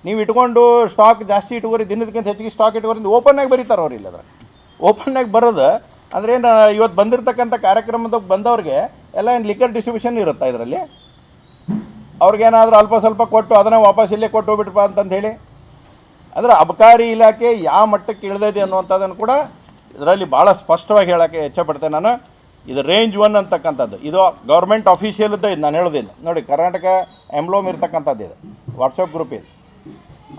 ನೀವು ಇಟ್ಕೊಂಡು ಸ್ಟಾಕ್ ಜಾಸ್ತಿ ಇಟ್ಕೋರಿ, ದಿನದಕ್ಕಿಂತ ಹೆಚ್ಚಿಗೆ ಸ್ಟಾಕ್ ಇಟ್ಕೋರಿ ಓಪನ್ನಾಗಿ ಬರೀತಾರೆ ಅವ್ರು. ಇಲ್ಲದ್ರ ಓಪನ್ನಾಗಿ ಬರೋದು ಅಂದರೆ ಏನು, ಇವತ್ತು ಬಂದಿರತಕ್ಕಂಥ ಕಾರ್ಯಕ್ರಮದ ಬಂದವ್ರಿಗೆ ಎಲ್ಲ ಏನು ಲಿಕ್ಕರ್ ಡಿಸ್ಟ್ರಿಬ್ಯೂಷನ್ ಇರುತ್ತಾ ಇದರಲ್ಲಿ? ಅವ್ರಿಗೇನಾದರೂ ಅಲ್ಪ ಸ್ವಲ್ಪ ಕೊಟ್ಟು ಅದನ್ನು ವಾಪಸ್ ಇಲ್ಲೇ ಕೊಟ್ಟು ಹೋಗ್ಬಿಟ್ರಪ್ಪ ಅಂತಂದು ಹೇಳಿ, ಅಂದರೆ ಅಬಕಾರಿ ಇಲಾಖೆ ಯಾವ ಮಟ್ಟಕ್ಕೆ ಇಳಿದಿದೆ ಅನ್ನುವಂಥದ್ದನ್ನು ಕೂಡ ಇದರಲ್ಲಿ ಭಾಳ ಸ್ಪಷ್ಟವಾಗಿ ಹೇಳೋಕ್ಕೆ ಇಚ್ಛೆಪಡ್ತೇನೆ ನಾನು. ಇದು ರೇಂಜ್ 1 ಅಂತಕ್ಕಂಥದ್ದು, ಇದು ಗೌರ್ಮೆಂಟ್ ಆಫೀಷಿಯಲ್ದು. ಇದು ನಾನು ಹೇಳೋದಿಲ್ಲ ನೋಡಿ, ಕರ್ನಾಟಕ ಎಂಬ್ಲೋಮ್ ಇರ್ತಕ್ಕಂಥದ್ದು ಇದು, ವಾಟ್ಸಪ್ ಗ್ರೂಪ್ ಇದು,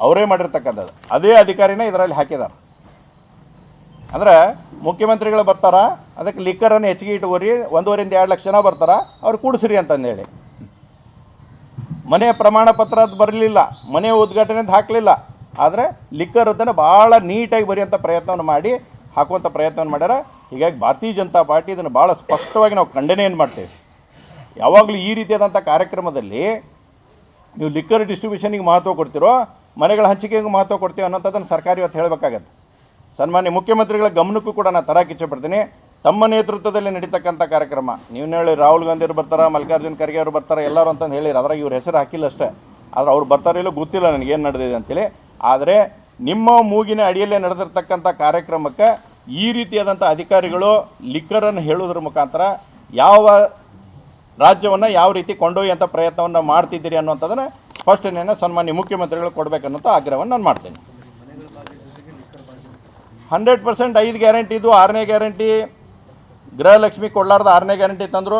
ಅವರೇ ಮಾಡಿರ್ತಕ್ಕಂಥದ್ದು. ಅದೇ ಅಧಿಕಾರಿನ ಇದರಲ್ಲಿ ಹಾಕಿದ್ದಾರೆ. ಅಂದರೆ ಮುಖ್ಯಮಂತ್ರಿಗಳು ಬರ್ತಾರ, ಅದಕ್ಕೆ ಲಿಕ್ಕರನ್ನು ಹೆಚ್ಚಿಗೆ ಇಟ್ಕೋರಿ, 1.5 ರಿಂದ 2 ಲಕ್ಷ ಜನ ಬರ್ತಾರ, ಅವ್ರು ಕೂಡಿಸ್ರಿ ಅಂತಂದೇಳಿ. ಮನೆ ಪ್ರಮಾಣ ಪತ್ರ ಅದು ಬರಲಿಲ್ಲ, ಮನೆ ಉದ್ಘಾಟನೆ ಅಂತ ಹಾಕಲಿಲ್ಲ, ಆದರೆ ಲಿಕ್ಕರ್ ಅದನ್ನು ಭಾಳ ನೀಟಾಗಿ ಬರೆಯುವಂಥ ಪ್ರಯತ್ನವನ್ನು ಮಾಡಿ ಹಾಕುವಂಥ ಪ್ರಯತ್ನವನ್ನು ಮಾಡ್ಯಾರ. ಹೀಗಾಗಿ ಭಾರತೀಯ ಜನತಾ ಪಾರ್ಟಿ ಇದನ್ನು ಭಾಳ ಸ್ಪಷ್ಟವಾಗಿ ನಾವು ಖಂಡನೆಯನ್ನು ಮಾಡ್ತೇವೆ. ಯಾವಾಗಲೂ ಈ ರೀತಿಯಾದಂಥ ಕಾರ್ಯಕ್ರಮದಲ್ಲಿ ನೀವು ಲಿಕ್ಕರ್ ಡಿಸ್ಟ್ರಿಬ್ಯೂಷನಿಗೆ ಮಹತ್ವ ಕೊಡ್ತೀರೋ, ಮನೆಗಳ ಹಂಚಿಕೆಗೆ ಮಹತ್ವ ಕೊಡ್ತೀವಿ ಅನ್ನೋಂಥದ್ದನ್ನು ಸರ್ಕಾರ ಇವತ್ತು ಹೇಳಬೇಕಾಗತ್ತೆ. ಸನ್ಮಾನ್ಯ ಮುಖ್ಯಮಂತ್ರಿಗಳ ಗಮನಕ್ಕೂ ಕೂಡ ನಾನು ತರಕ್ಕೆ ಇಚ್ಛೆಪಡ್ತೀನಿ. ತಮ್ಮ ನೇತೃತ್ವದಲ್ಲಿ ನಡೀತಕ್ಕಂಥ ಕಾರ್ಯಕ್ರಮ, ನೀವು ಹೇಳಿ ರಾಹುಲ್ ಗಾಂಧಿ ಅವರು ಬರ್ತಾರೆ, ಮಲ್ಲಿಕಾರ್ಜುನ್ ಖರ್ಗೆ ಅವರು ಬರ್ತಾರೆ, ಎಲ್ಲರೂ ಅಂತಂದು ಹೇಳಿರಿ. ಅದ್ರಾಗ ಇವ್ರ ಹೆಸರು ಹಾಕಿಲ್ಲ ಅಷ್ಟೇ, ಆದರೆ ಅವ್ರು ಬರ್ತಾರೋ ಇಲ್ಲೋ ಗೊತ್ತಿಲ್ಲ ನನಗೇನು ನಡೆದಿದೆ ಅಂತೇಳಿ. ಆದರೆ ನಿಮ್ಮ ಮೂಗಿನ ಅಡಿಯಲ್ಲೇ ನಡೆದಿರ್ತಕ್ಕಂಥ ಕಾರ್ಯಕ್ರಮಕ್ಕೆ ಈ ರೀತಿಯಾದಂಥ ಅಧಿಕಾರಿಗಳು ಲಿಕ್ಕರನ್ನು ಹೇಳೋದ್ರ ಮುಖಾಂತರ ಯಾವ ರಾಜ್ಯವನ್ನು ಯಾವ ರೀತಿ ಕೊಂಡೊಯ್ಯುವಂಥ ಪ್ರಯತ್ನವನ್ನು ಮಾಡ್ತಿದ್ದೀರಿ ಅನ್ನುವಂಥದ್ದನ್ನು ಸ್ಪಷ್ಟನೆಯನ್ನು ಸನ್ಮಾನ್ಯ ಮುಖ್ಯಮಂತ್ರಿಗಳು ಕೊಡಬೇಕನ್ನೋಂಥ ಆಗ್ರಹವನ್ನು ನಾನು ಮಾಡ್ತೇನೆ. 100% 5 ಗ್ಯಾರಂಟಿದು 6ನೇ ಗ್ಯಾರಂಟಿ ಗೃಹಲಕ್ಷ್ಮಿ ಕೊಡಲಾರ್ದ 6ನೇ ಗ್ಯಾರಂಟಿ ತಂದರು.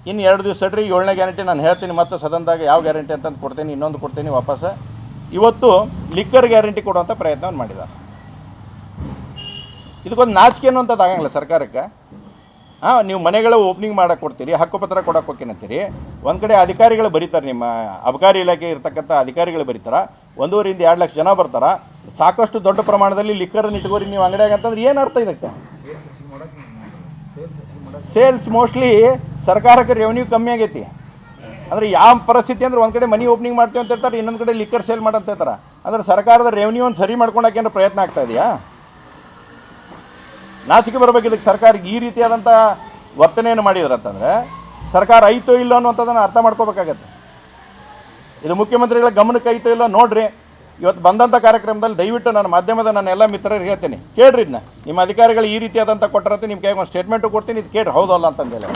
ಇನ್ನು 2 ದಿವಸ ಸಡ್ರಿ 7ನೇ ಗ್ಯಾರಂಟಿ ನಾನು ಹೇಳ್ತೀನಿ, ಮತ್ತು ಸದನದಾಗ ಯಾವ ಗ್ಯಾರಂಟಿ ಅಂತಂದು ಕೊಡ್ತೀನಿ, ಇನ್ನೊಂದು ಕೊಡ್ತೀನಿ ವಾಪಸ್. ಇವತ್ತು ಲಿಕ್ಕರ್ ಗ್ಯಾರಂಟಿ ಕೊಡುವಂಥ ಪ್ರಯತ್ನವನ್ನು ಮಾಡಿದ್ದಾರೆ. ಇದಕ್ಕೊಂದು ನಾಚಿಕೆ ಅನ್ನುವಂಥದ್ದು ಆಗಂಗಿಲ್ಲ ಸರ್ಕಾರಕ್ಕೆ. ನೀವು ಮನೆಗಳ ಓಪನಿಂಗ್ ಮಾಡೋಕ್ಕೆ ಕೊಡ್ತೀರಿ, ಹಕ್ಕುಪತ್ರ ಕೊಡೋಕೆ ಹೋಗ್ತೀನಂತೀರಿ. ಒಂದು ಕಡೆ ಅಧಿಕಾರಿಗಳು ಬರೀತಾರೆ, ನಿಮ್ಮ ಅಬಕಾರಿ ಇಲಾಖೆ ಇರ್ತಕ್ಕಂಥ ಅಧಿಕಾರಿಗಳು ಬರೀತಾರೆ, 1.5 ರಿಂದ 2 ಲಕ್ಷ ಜನ ಬರ್ತಾರೆ, ಸಾಕಷ್ಟು ದೊಡ್ಡ ಪ್ರಮಾಣದಲ್ಲಿ ಲಿಕ್ಕರನ್ನು ಇಟ್ಕೋರಿ ನೀವು ಅಂಗಡಿಯಾಗ ಅಂತಂದ್ರೆ ಏನು ಅರ್ಥ ಇದಕ್ಕೆ? ಸೇಲ್ಸ್ ಮೋಸ್ಟ್ಲಿ ಸರ್ಕಾರಕ್ಕೆ ರೆವೆನ್ಯೂ ಕಮ್ಮಿ ಆಗೈತಿ. ಅಂದರೆ ಯಾವ ಪರಿಸ್ಥಿತಿ ಅಂದ್ರೆ ಒಂದು ಕಡೆ ಮನಿ ಓಪನಿಂಗ್ ಮಾಡ್ತೀವಿ ಅಂತ ಹೇಳ್ತಾರೆ, ಇನ್ನೊಂದು ಕಡೆ ಲಿಕ್ಕರ್ ಸೇಲ್ ಮಾಡಂತ ಹೇಳ್ತಾರೆ. ಅಂದರೆ ಸರ್ಕಾರದ ರೆವೆನ್ಯೂ ಒಂದು ಸರಿ ಮಾಡ್ಕೊಳಕ್ಕೆ ಏನೋ ಪ್ರಯತ್ನ ಆಗ್ತಾ ಇದೆಯಾ? ನಾಚಿಕೆ ಬರಬೇಕು ಇದಕ್ಕೆ. ಸರ್ಕಾರಕ್ಕೆ ಈ ರೀತಿಯಾದಂಥ ವರ್ತನೆಯನ್ನು ಮಾಡಿದ್ರಂತಂದರೆ ಸರ್ಕಾರ ಐತೋ ಇಲ್ಲ ಅನ್ನುವಂಥದ್ದನ್ನು ಅರ್ಥ ಮಾಡ್ಕೋಬೇಕಾಗತ್ತೆ. ಇದು ಮುಖ್ಯಮಂತ್ರಿಗಳ ಗಮನಕ್ಕೆ ಐತೋ ಇಲ್ಲ ನೋಡ್ರಿ. ಇವತ್ತು ಬಂದಂಥ ಕಾರ್ಯಕ್ರಮದಲ್ಲಿ ದಯವಿಟ್ಟು ನನ್ನ ಮಾಧ್ಯಮದ ನನ್ನ ಎಲ್ಲ ಮಿತ್ರರಿಗೆ ಹೇಳ್ತೀನಿ, ಕೇಳ್ರಿ ಇದನ್ನ. ನಿಮ್ಮ ಅಧಿಕಾರಿಗಳು ಈ ರೀತಿಯಾದಂಥ ಕೊಟ್ಟರಂತೆ ನಿಮ್ಮ ಕೈಗೆ ಒಂದು ಸ್ಟೇಟ್ಮೆಂಟು ಕೊಡ್ತೀನಿ, ಇದು ಕೇಳ್ರಿ ಹೌದಲ್ಲ ಅಂತಂದೇಳಿ.